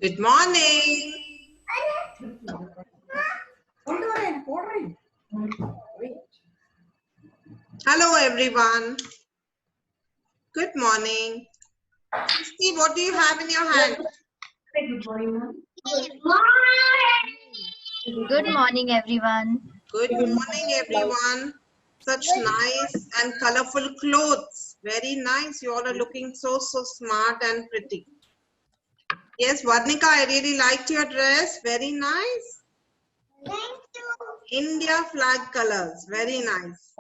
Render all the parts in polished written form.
Good morning. Hello, everyone. Good morning. Christy, what do you have in your hand? Good morning, everyone. Good morning, everyone. Such nice and colorful clothes. Very nice. You all are looking so smart and pretty. Yes, Varnika, I really liked your dress. Very nice. Thank you. India flag colors. Very nice.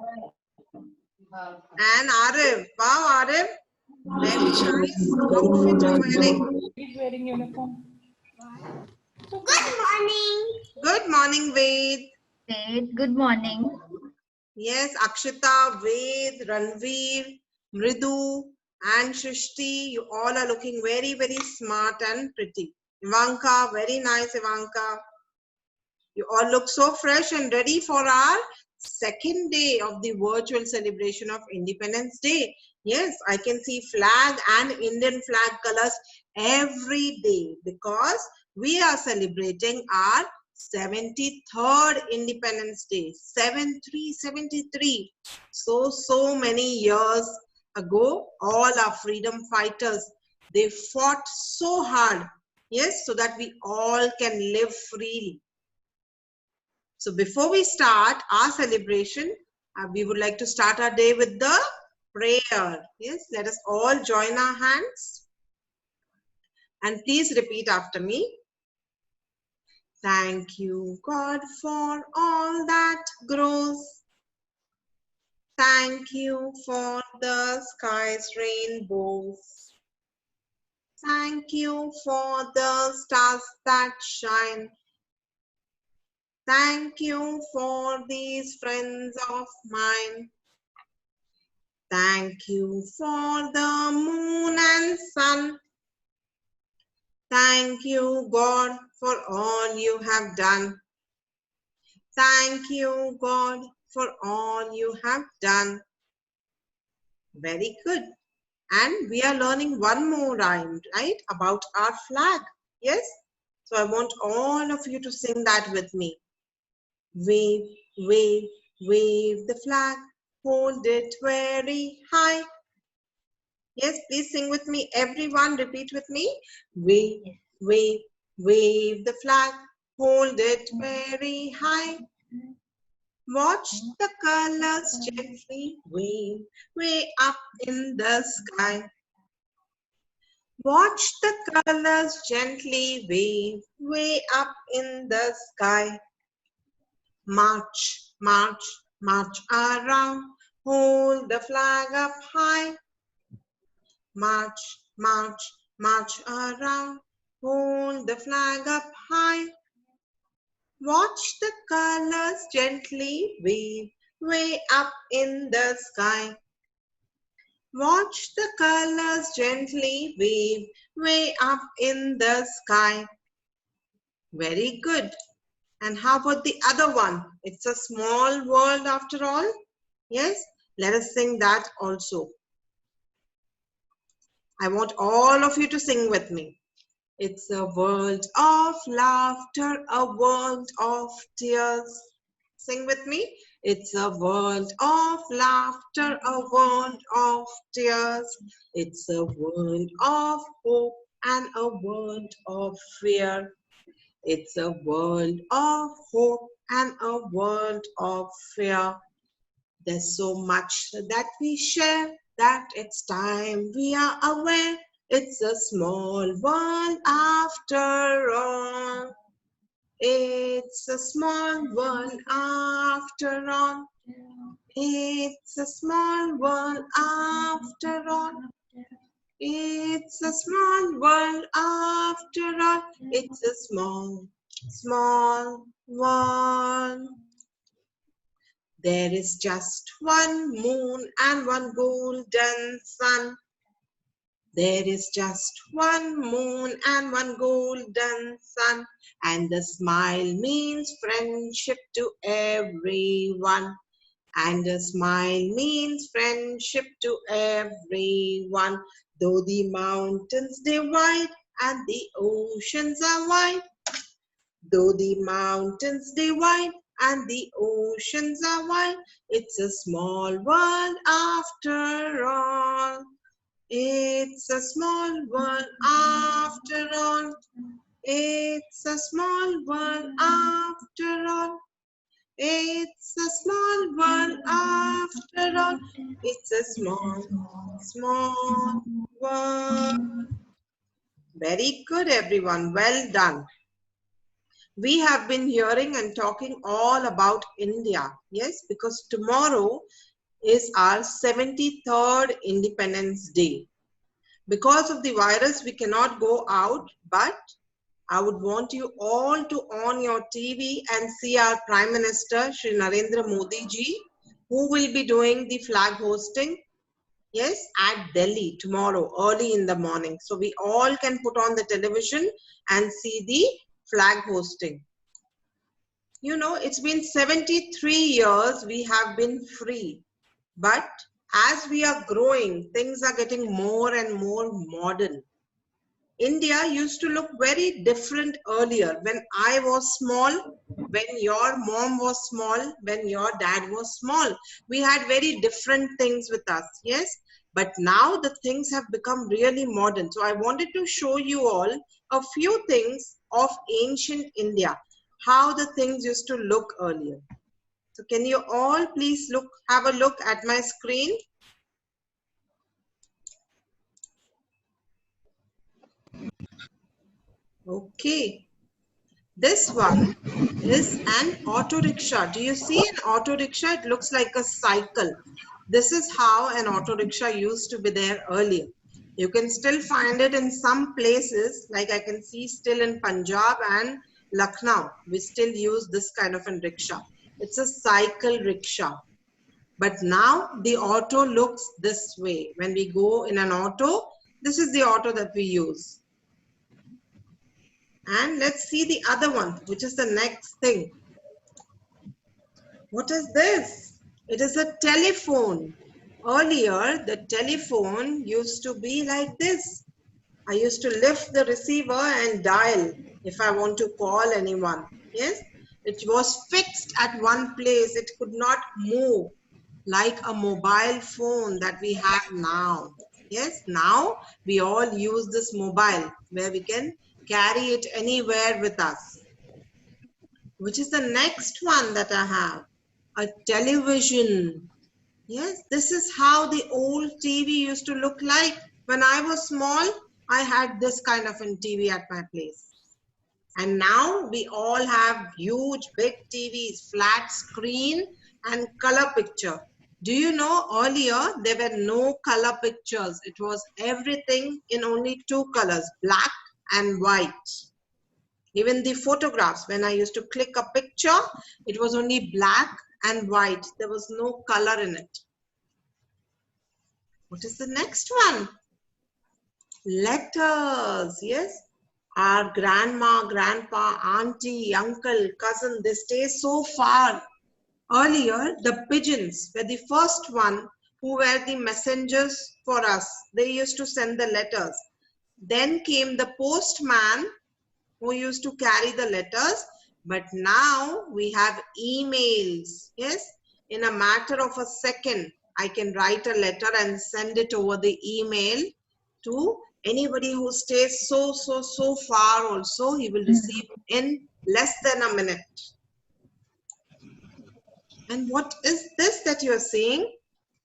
And Arif. Wow, Arif. Very nice outfit you're wearing. He's wearing uniform. Good morning. Good morning, Ved. Wait, good morning. Yes, Akshita, Ved, Ranveer, Mridu, and Shrishti, you all are looking very smart and pretty. Ivanka, very nice, Ivanka. You all look so fresh and ready for our second day of the virtual celebration of Independence Day. Yes, I can see flag and Indian flag colors every day because we are celebrating our 73rd Independence Day. 73. So many years ago, all our freedom fighters, they fought so hard, yes, so that we all can live freely. So before we start our celebration, we would like to start our day with the prayer. Yes, let us all join our hands and please repeat after me. Thank you, God, for all that grows. Thank you for the sky's rainbows. Thank you for the stars that shine. Thank you for these friends of mine. Thank you for the moon and sun. Thank you, God, for all you have done. Thank you, God, for all you have done. Very good. And we are learning one more rhyme, right, about our flag. Yes? So I want all of you to sing that with me. Wave, wave, wave the flag. Hold it very high. Yes, please sing with me. Everyone repeat with me. Wave, wave, wave the flag. Hold it very high. Watch the colors gently wave way up in the sky. Watch the colors gently wave way up in the sky. March, march, march around. Hold the flag up high. March, march, march around. Hold the flag up high. Watch the colors gently wave way up in the sky. Watch the colors gently wave way up in the sky. Very good. And how about the other one? It's a small world after all. Yes, let us sing that also. I want all of you to sing with me. It's a world of laughter, a world of tears. Sing with me. It's a world of laughter, a world of tears. It's a world of hope and a world of fear. It's a world of hope and a world of fear. There's so much that we share that it's time we are aware. It's a small world after all. It's a small world after all. It's a small world after all. It's a small world after all. It's a small world. There is just one moon and one golden sun. There is just one moon and one golden sun. And the smile means friendship to everyone. And a smile means friendship to everyone. Though the mountains divide and the oceans are wide. Though the mountains divide and the oceans are wide, it's a small world after all. It's a small world after all. It's a small world after all. It's a small world after all. It's a small world. Very good, everyone. Well done. We have been hearing and talking all about India. Yes, because tomorrow is our 73rd Independence Day. Because of the virus, we cannot go out, but I would want you all to on your TV and see our Prime Minister, Shri Narendra Modi ji, who will be doing the flag hosting, yes, at Delhi tomorrow, early in the morning. So we all can put on the television and see the flag hosting. You know, it's been 73 years we have been free. But as we are growing, things are getting more and more modern. India used to look very different earlier when I was small, when your mom was small, when your dad was small. We had very different things with us, yes? But now the things have become really modern. So I wanted to show you all a few things of ancient India, how the things used to look earlier. So can you all please have a look at my screen? Okay. This one is an auto rickshaw. Do you see an auto rickshaw? It looks like a cycle. This is how an auto rickshaw used to be there earlier. You can still find it in some places, like I can see still in Punjab and Lucknow. We still use this kind of a rickshaw. It's a cycle rickshaw. But now the auto looks this way. When we go in an auto, this is the auto that we use. And let's see the other one, which is the next thing. What is this? It is a telephone. Earlier, the telephone used to be like this. I used to lift the receiver and dial if I want to call anyone. Yes, it was fixed at one place. It could not move like a mobile phone that we have now. Yes, now we all use this mobile where we can carry it anywhere with us. Which is the next one that I have? A television. Yes, this is how the old TV used to look like. When I was small, I had this kind of a TV at my place. And now we all have huge, big TVs, flat screen and color picture. Do you know earlier there were no color pictures? It was everything in only two colors, black and white. Even the photographs, when I used to click a picture, it was only black and white. There was no color in it. What is the next one? Letters, yes. Our grandma, grandpa, auntie, uncle, cousin, they stay so far. Earlier, the pigeons were the first one who were the messengers for us. They used to send the letters. Then came the postman who used to carry the letters. But now we have emails. Yes, in a matter of a second, I can write a letter and send it over the email to anybody who stays so far also. He will receive in less than a minute. And what is this that you are seeing?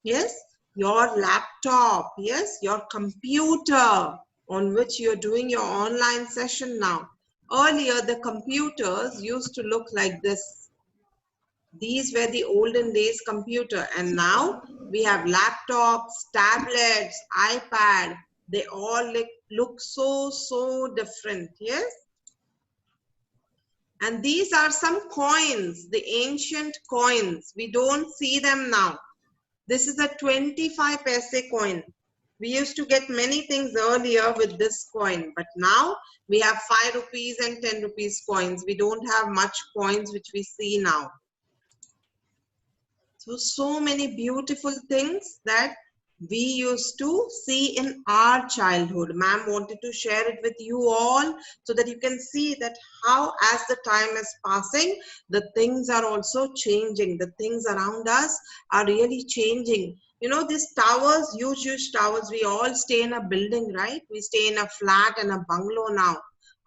Yes, your laptop. Yes, your computer on which you are doing your online session now. Earlier, the computers used to look like this. These were the olden days computer, and now we have laptops, tablets, iPad. They all look so different. Yes. And these are some coins, the ancient coins. We don't see them now. This is a 25 paise coin. We used to get many things earlier with this coin, but now we have 5 rupees and 10 rupees coins. We don't have much coins which we see now. So many beautiful things that we used to see in our childhood. Ma'am wanted to share it with you all so that you can see that how as the time is passing, the things are also changing. The things around us are really changing. You know, these towers, huge towers, we all stay in a building, right? We stay in a flat and a bungalow now.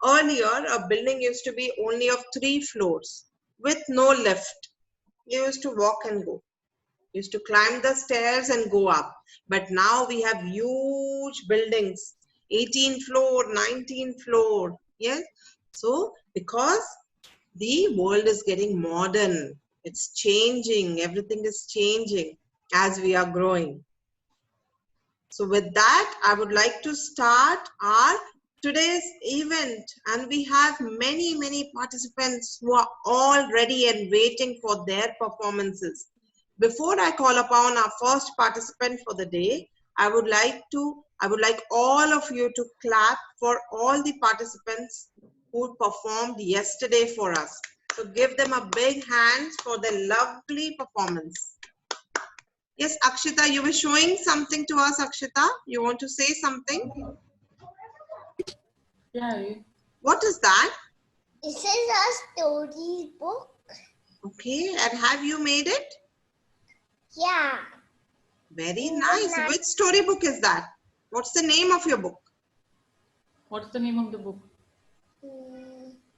Earlier, a building used to be only of 3 floors with no lift. You used to walk and go. Used to climb the stairs and go up. But now we have huge buildings, 18 floor, 19 floor. Yes. So because the world is getting modern, it's changing, everything is changing as we are growing. So with that, I would like to start our today's event, and we have many participants who are all ready and waiting for their performances. Before I call upon our first participant for the day, I would like all of you to clap for all the participants who performed yesterday for us. So give them a big hand for their lovely performance. Yes, Akshita, you were showing something to us, Akshita. You want to say something? Yeah. What is that? This is a story book. Okay, and have you made it? Yeah. Very nice. Which storybook is that? What's the name of your book? What's the name of the book?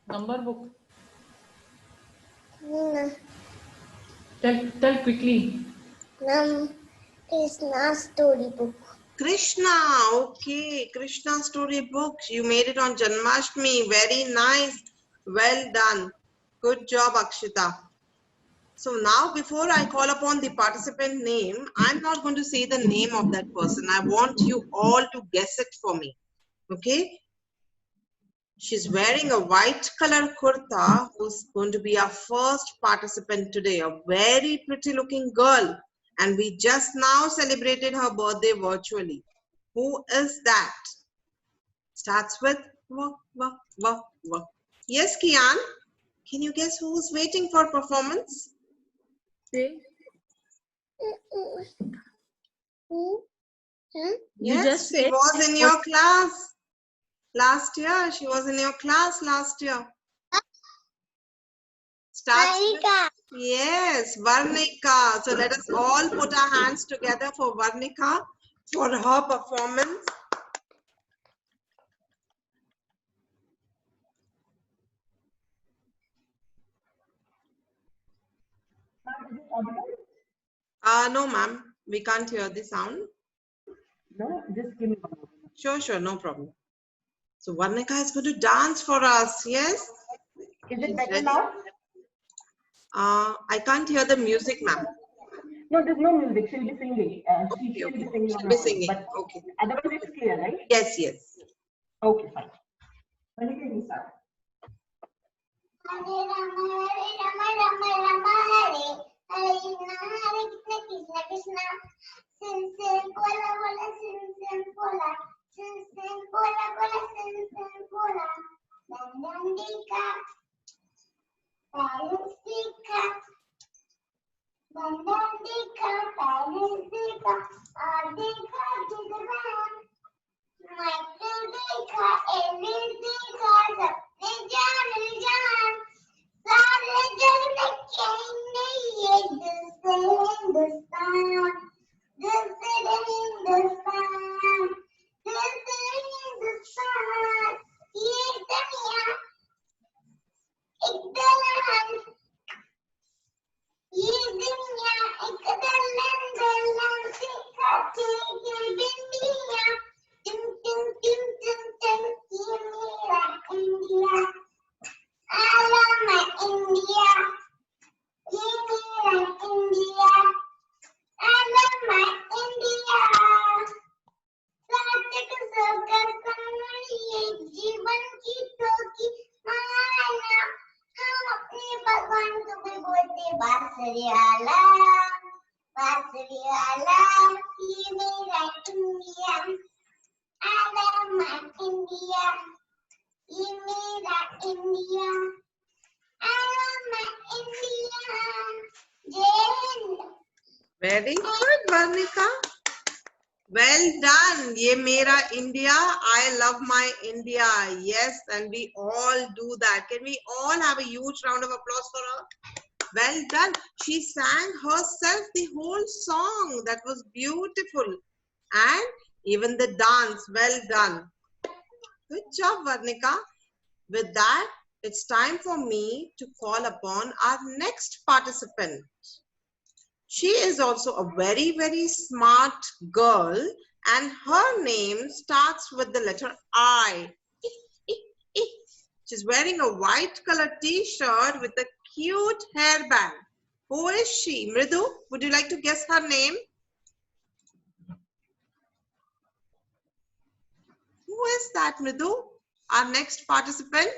Number book. Tell quickly. Krishna storybook. Krishna. Okay, Krishna storybook. You made it on Janmashtami. Very nice. Well done. Good job, Akshita. So now, before I call upon the participant name, I'm not going to say the name of that person. I want you all to guess it for me. Okay? She's wearing a white color kurta, who's going to be our first participant today. A very pretty looking girl. And we just now celebrated her birthday virtually. Who is that? Starts with wa, wa, wa, wa. Yes, Kian? Can you guess who's waiting for performance? Yes, she was in your class last year. She was in your class last year. Starts with, yes, Varnika. So let us all put our hands together for Varnika for her performance. No, ma'am. We can't hear the sound. No, just give me one moment. Sure, no problem. So Varnika is going to dance for us, yes? Is it better now? I can't hear the music, ma'am. No, there's no music. She'll be singing. She'll be singing. She'll be singing. But Okay. Otherwise, it's clear, right? Yes. Okay, fine. When you can start. Hare Rama, Rama Rama, Hare Krishna, Krishna. Sin, bola, bola, sin, bola. Sin, bola, bola, sin, bola. Dandika, Parasika. Dandika, Parasika. Adika, Jidvan. Maitridika, Elidika, Sapne Jan. सारे जग में कहने ये हिंदुस्तान ये दुनिया एक दलन से खाते ये बिंदिया टिम ये मेरा India I love my India. Give me like India. I love my India. सार्थक होकर कमरिए जीवन की तो की माला हम अपने भगवान को भी बोलते बांसुरी वाला ये मेरा India I love my India. ये मेरा India I love my India. जय Hind. Very good, Varnika. Well done. Ye mera India. I love my India. Yes, and we all do that. Can we all have a huge round of applause for her? Well done. She sang herself the whole song. That was beautiful. And even the dance. Well done. Good job, Varnika. With that, it's time for me to call upon our next participant. She is also a very, very smart girl, and her name starts with the letter I. She's wearing a white colored t-shirt with a cute hairband. Who is she? Mridu, would you like to guess her name? Who is that, Mridu? Our next participant?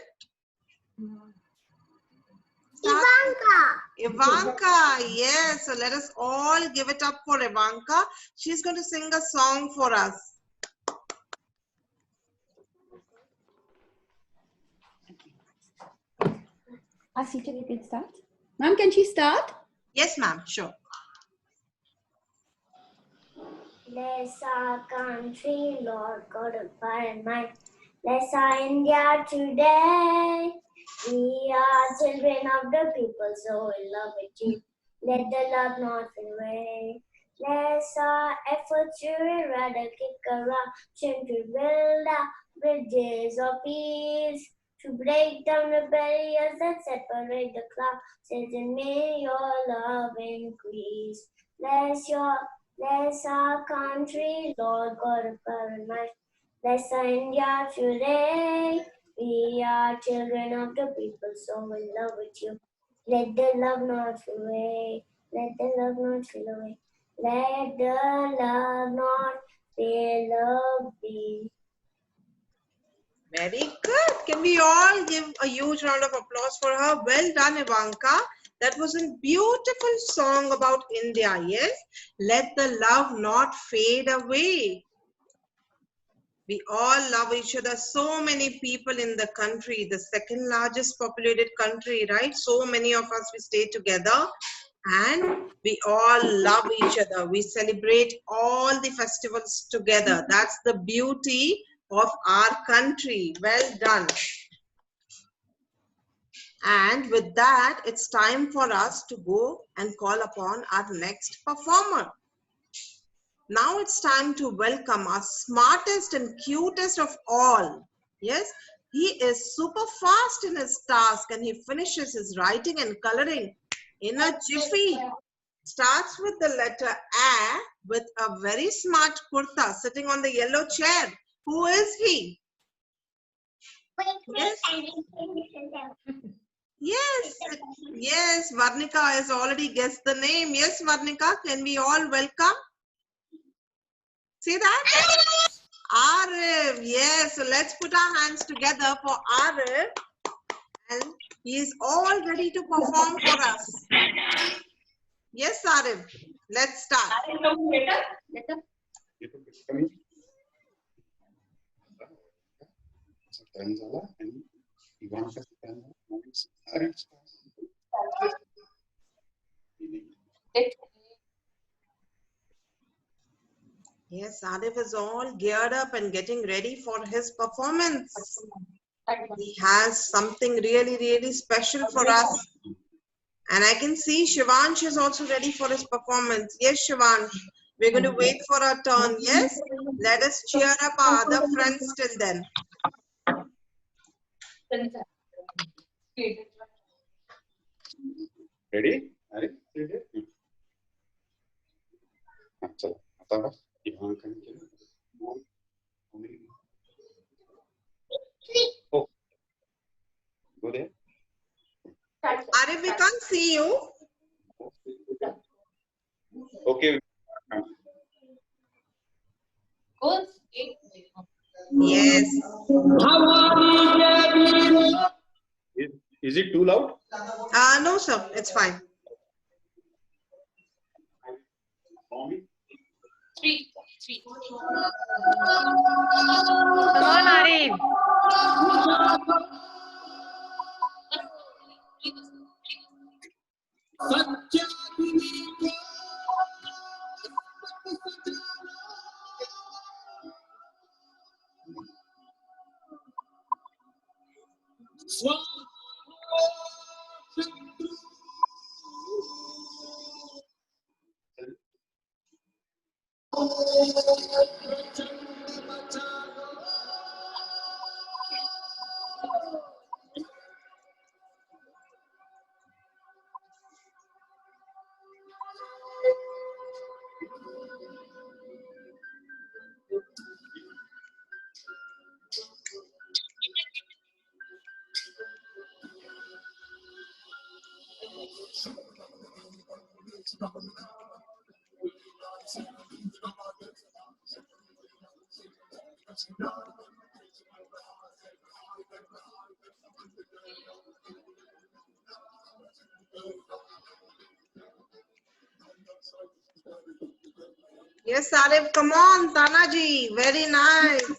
Ivanka. Ivanka, yes. So let us all give it up for Ivanka. She's going to sing a song for us. Asita, you can start. Ma'am, can she start? Yes, ma'am. Sure. Bless our country, Lord God of fire and might. Bless our India today. We are children of the people, so in love with you. Let the love not fade away. Bless our efforts to eradicate corruption, to build up bridges of peace, to break down the barriers that separate the classes, and may your love increase. Bless our country, Lord God of paradise. Bless our India today. We are children of the people, so in love with you. Let the love not fade away. Let the love not fade away. Let the love not fade away. Very good. Can we all give a huge round of applause for her? Well done, Ivanka. That was a beautiful song about India, yes? Let the love not fade away. We all love each other. So many people in the country, the second largest populated country, right? So many of us, we stay together and we all love each other. We celebrate all the festivals together. That's the beauty of our country. Well done. And with that, it's time for us to go and call upon our next performer. Now it's time to welcome our smartest and cutest of all. Yes, he is super fast in his task and he finishes his writing and coloring in a jiffy. Starts with the letter A with a very smart kurta sitting on the yellow chair. Who is he? Yes. Yes, yes, Varnika has already guessed the name. Yes, Varnika, can we all welcome? See that? Arif, yes. So let's put our hands together for Arif. And he is all ready to perform for us. Yes, Arif. Let's start. Yes, Arif is all geared up and getting ready for his performance. He has something really, really special for us. And I can see Shivansh is also ready for his performance. Yes, Shivansh, we're going to wait for our turn. Yes, let us cheer up our other friends till then. Ready? Ready? Oh, go there. Arif, we can't see you. Okay. Yes. Is it too loud? No, sir. It's fine. Come on, Arif. Yes, Arif, come on, Tanaji, very nice.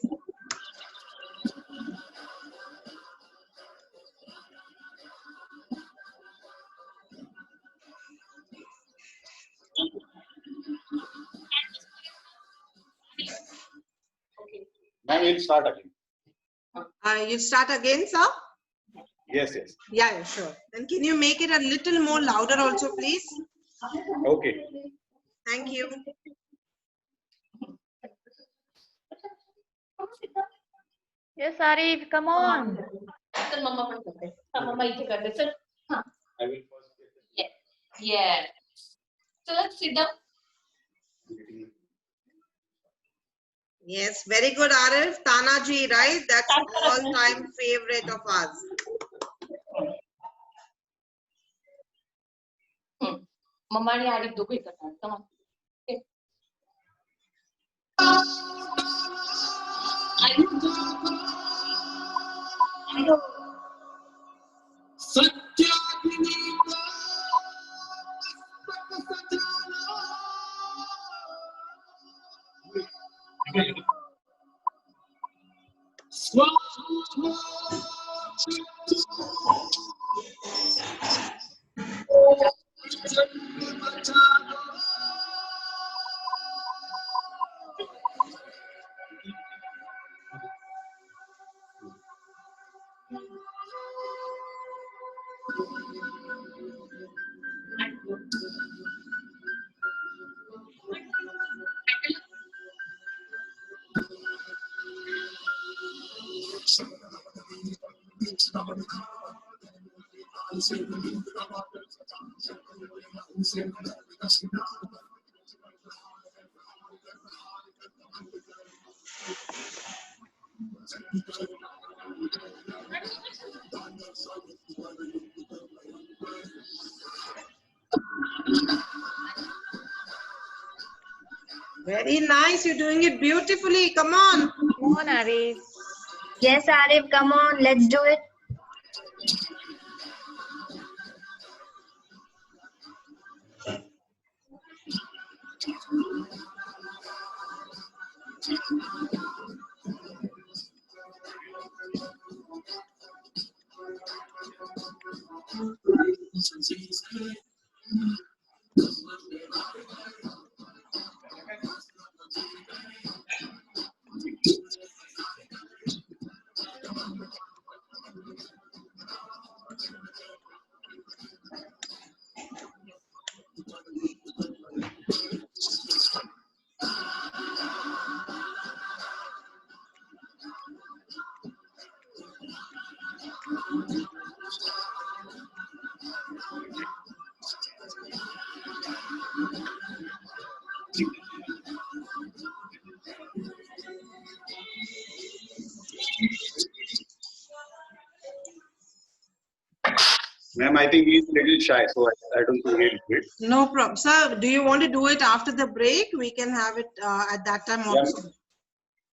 Ma'am, we'll start again. You start again, sir? Yes, yes. Yeah, sure. And can you make it a little more louder also, please? Okay. Thank you. Yes, Arif, come on. चल मम्मा पण करते हाँ मम्मा इथे करते चल हाँ I will first get yeah चलो sit down the Yes, very good, Arif. Tanaji, right? That's all-time favorite of us. मम्मा आणि आरिफ दोघे करणार come on okay. Very nice. You're doing it beautifully. Come on. Come on, Arif. Yes, Arif, come on, let's do it. Ma'am, I think he's a little shy, so I don't think he'll do it. No problem. Sir, do you want to do it after the break? We can have it at that time also.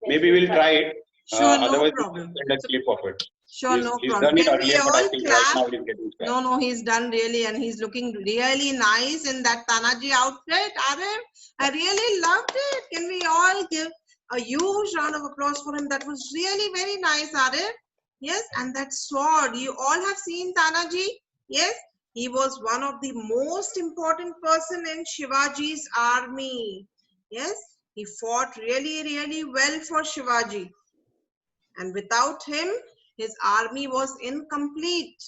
Maybe we'll try it. Sure, no Otherwise, problem. we'll send a clip of it. Sure, no He's problem. done it Can we earlier, but I all think right now clap? he's getting shy. No, he's done really, and he's looking really nice in that Tanaji outfit. Arif, I really loved it. Can we all give a huge round of applause for him? That was really very nice, Arif. Yes, and that sword. You all have seen Tanaji? Yes, he was one of the most important person in Shivaji's army. Yes, he fought really, really well for Shivaji. And without him, His army was incomplete.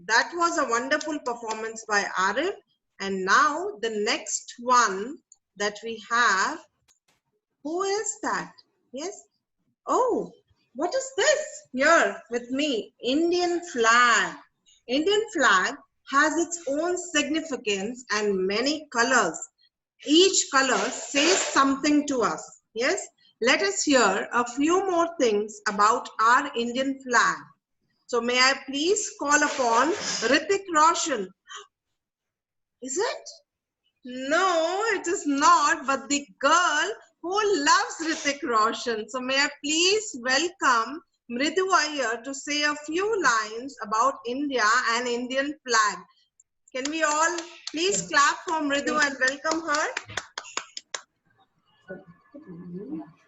That was a wonderful performance by Arif. And now the next one that we have, who is that? Yes. Oh, what is this here with me? Indian flag. Indian flag has its own significance and many colors. Each color says something to us. Yes. Let us hear a few more things about our Indian flag. So may I please call upon Hrithik Roshan. Is it? No, it is not, but the girl who loves Hrithik Roshan. So may I please welcome Mridu Iyer to say a few lines about India and Indian flag. Can we all please clap for Mridu and welcome her?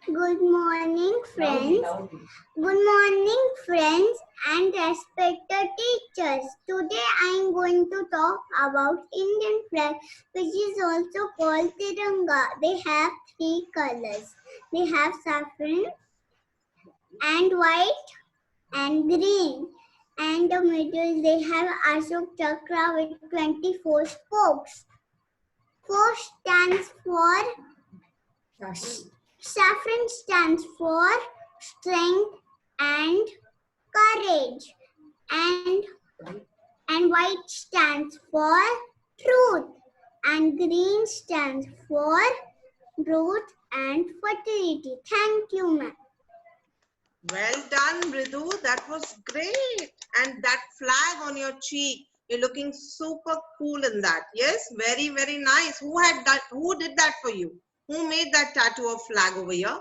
Good morning, friends. Good morning, friends and respected teachers. Today I am going to talk about Indian flag, which is also called Tiranga. They have 3 colors. They have saffron and white and green. And the middle they have Ashok Chakra with 24 spokes. 4 stands for saffron stands for strength and courage, and white stands for truth, and green stands for growth and fertility. Thank you, ma'am. Well done, Mridu. That was great. And that flag on your cheek, you're looking super cool in that. Yes, very, very nice. Who had that? Who did that for you? Who made that tattoo of flag over here?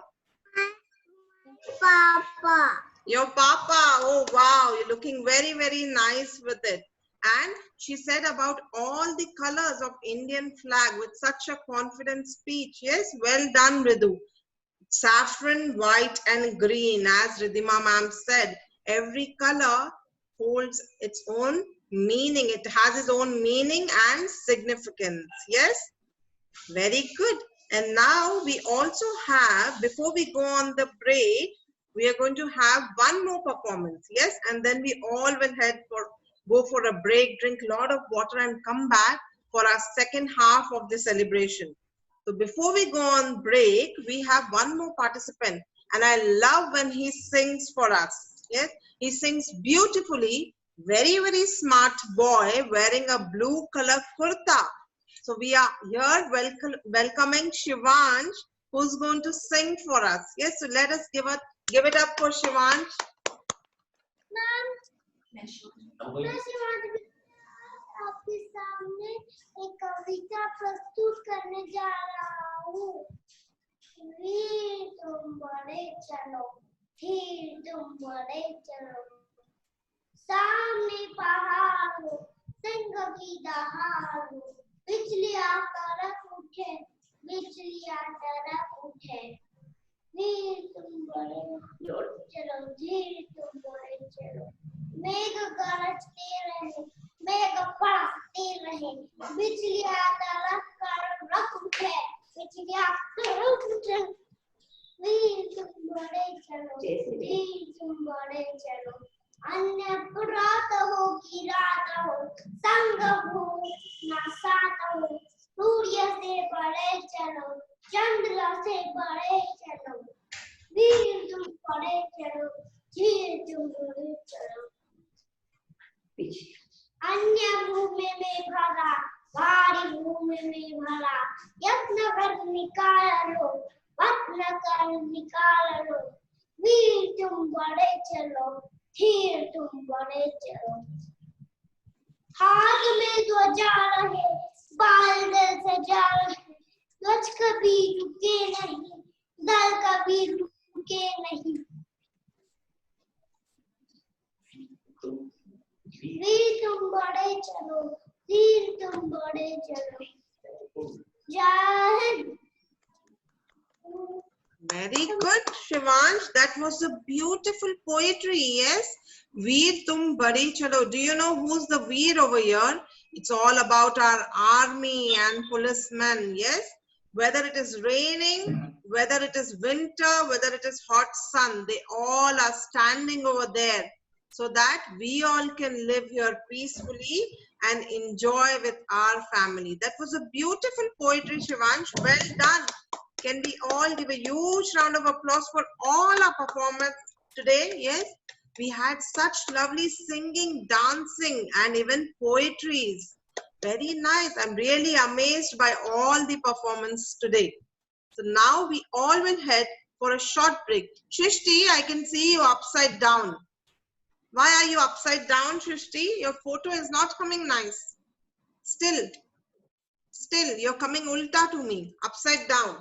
Papa. Your papa. Oh, wow. You're looking very, very nice with it. And she said about all the colors of Indian flag with such a confident speech. Yes, well done, Mridu. Saffron, white and green, as Ridhima ma'am said, every color holds its own meaning. It has its own meaning and significance. Yes, very good. And now we also have, before we go on the break, we are going to have one more performance. Yes, and then we all will go for a break, drink a lot of water and come back for our second half of the celebration. So before we go on break, we have one more participant, and I love when he sings for us. Yes, he sings beautifully. Very, very smart boy wearing a blue color kurta. So we are here welcoming Shivansh, who's going to sing for us. Yes, so let us give it up for Shivansh. आपके सामने एक कविता प्रस्तुत करने जा रहा हूँ। वीर तुम बड़े चलो, धीर तुम बड़े चलो, सामने पहाड़ हो, सिंह की दहाड़ हो, बिजलियाँ कड़क उठे, बिजलियाँ कड़क उठे। वीर तुम बड़े चलो, धीर तुम बड़े चलो, मेघ गरजते रहे, मेघ बरसते रहे, बिजलियाँ कड़क उठे, बिजलियाँ कड़क उठे। वीर तुम बड़े चलो, धीर तुम बड़े चलो, अन्य रात हो की रात हो, संग हो न साथ हो, सूर्य से बड़े चलो, चंद्र से बड़े चलो। वीर तुम बड़े चलो, धीर तुम बड़े चलो। अन्य भूमि में भरा, भारी भूमि में भरा, यत्न कर निकाल लो, वत्न कर निकाल लो। वीर तुम बड़े चलो, धीर तुम बड़े चलो। हाथ में ध्वजा रहे, बाल सजा रहे, ध्वज कभी रुके नहीं, दल कभी रुके नहीं। वीर तुम बड़े चलो, धीर तुम बड़े चलो। जय Hind. Very good, Shivansh. That was a beautiful poetry. Yes, Veer Tum Badi Chalo. Do you know who's the Veer over here? It's all about our army and policemen. Yes, Whether it is raining, whether it is winter, whether it is hot sun, they all are standing over there so that we all can live here peacefully and enjoy with our family. That was a beautiful poetry, Shivansh. Well done. Can we all give a huge round of applause for all our performance today? Yes, we had such lovely singing, dancing, and even poetries. Very nice. I'm really amazed by all the performance today. So now we all will head for a short break. Shrishti, I can see you upside down. Why are you upside down, Shrishti? Your photo is not coming nice. Still, you're coming ulta to me, upside down.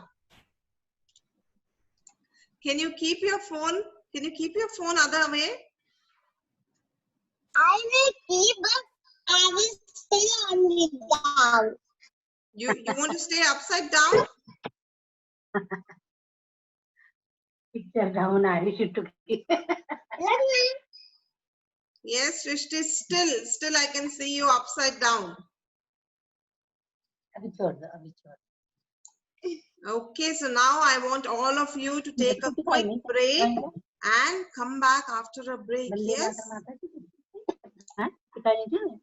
Can you keep your phone? Can you keep your phone other way? I will keep, but I will stay on the down. You want to stay upside down? Picture down, I should to Yes, Shrishti, still I can see you upside down. Okay, so now I want all of you to take a quick break and come back after a break. Yes?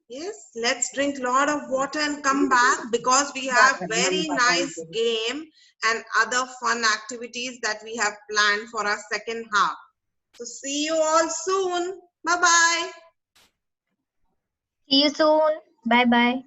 Yes, let's drink a lot of water and come back because we have very nice game and other fun activities that we have planned for our second half. So see you all soon. Bye-bye. See you soon. Bye bye.